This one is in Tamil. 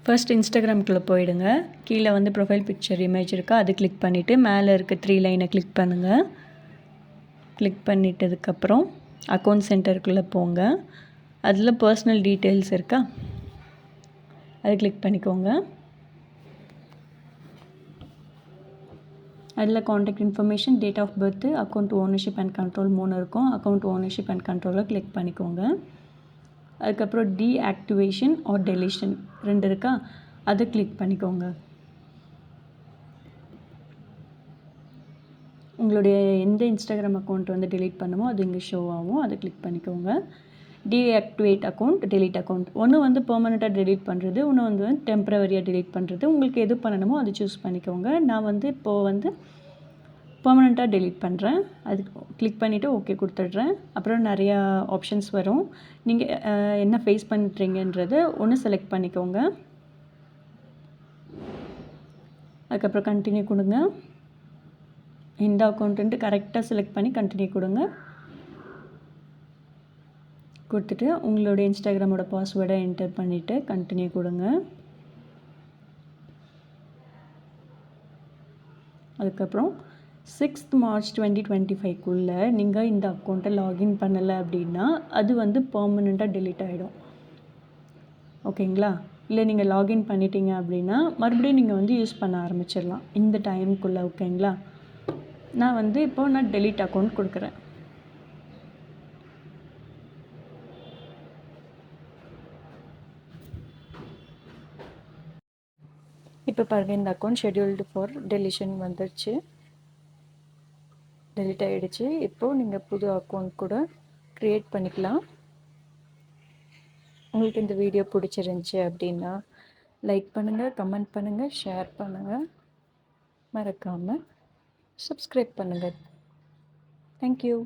ஃபர்ஸ்ட் இன்ஸ்டாகிராம்குள்ளே போயிடுங்க. கீழே வந்து ப்ரொஃபைல் பிக்சர் இமேஜ் இருக்கா, அது கிளிக் பண்ணிவிட்டு மேலே இருக்க 3 லைனை கிளிக் பண்ணுங்கள். கிளிக் பண்ணிட்டதுக்கப்புறம் அக்கௌண்ட் சென்டருக்குள்ளே போங்க. அதில் பர்சனல் டீட்டெயில்ஸ் இருக்கா, அது கிளிக் பண்ணிக்கோங்க. அதில் contact information, date of birth, account ownership and control 3 இருக்கும். அக்கௌண்ட் ஓனர்ஷிப் அண்ட் கண்ட்ரோலை கிளிக் பண்ணிக்கோங்க. அதுக்கப்புறம் டீஆக்டிவேஷன் ஆர் டெலிஷன் 2 இருக்கா, அதை கிளிக் பண்ணிக்கோங்க. உங்களுடைய எந்த இன்ஸ்டாகிராம் அக்கௌண்ட் வந்து டெலீட் பண்ணுமோ அது இங்கே ஷோ ஆகும், அதை கிளிக் பண்ணிக்கோங்க. Deactivate account, delete account. ஒன்று வந்து பெர்மனெண்ட்டாக டெலீட் பண்ணுறது, ஒன்று வந்து டெம்பரவரியாக டெலீட் பண்ணுறது. உங்களுக்கு எது பண்ணணுமோ அது சூஸ் பண்ணிக்கோங்க. நான் வந்து இப்போது வந்து பெர்மனெண்ட்டாக டெலீட் பண்ணுறேன். அது கிளிக் பண்ணிவிட்டு ஓகே கொடுத்துட்றேன். அப்புறம் நிறையா ஆப்ஷன்ஸ் வரும். நீங்கள் என்ன ஃபேஸ் பண்ணுறீங்கன்றதை ஒன்று செலக்ட் பண்ணிக்கோங்க. அதுக்கப்புறம் கண்டினியூ கொடுங்க. இந்த அக்கௌண்ட்டு கரெக்டாக செலக்ட் பண்ணி கண்டினியூ கொடுங்க. கொடுத்துட்டு உங்களோட இன்ஸ்டாகிராமோட பாஸ்வேர்டை என்டர் பண்ணிவிட்டு கண்டினியூ கொடுங்க. அதுக்கப்புறம் 6th March 2025க்குள்ளே நீங்கள் இந்த அக்கௌண்ட்டை லாகின் பண்ணலை அப்படின்னா அது வந்து பெர்மனெண்ட்டாக டெலீட் ஆகிடும். ஓகேங்களா? இல்லை நீங்கள் லாகின் பண்ணிட்டீங்க அப்படின்னா மறுபடியும் நீங்கள் வந்து யூஸ் பண்ண ஆரம்பிச்சிடலாம் இந்த டைமுக்குள்ளே. ஓகேங்களா? நான் வந்து இப்போது டெலீட் அக்கௌண்ட் கொடுக்குறேன். இப்போ பாருங்கள், இந்த அக்கௌண்ட் ஷெட்யூல்டு ஃபார் டெலிஷன் வந்துடுச்சு, டெலீட் ஆகிடுச்சு. இப்போது நீங்கள் புது அக்கௌண்ட் கூட க்ரியேட் பண்ணிக்கலாம். உங்களுக்கு இந்த வீடியோ பிடிச்சிருந்துச்சி அப்படின்னா லைக் பண்ணுங்கள், கமெண்ட் பண்ணுங்கள், ஷேர் பண்ணுங்கள், மறக்காமல் சப்ஸ்கிரைப் பண்ணுங்கள். தேங்க்யூ.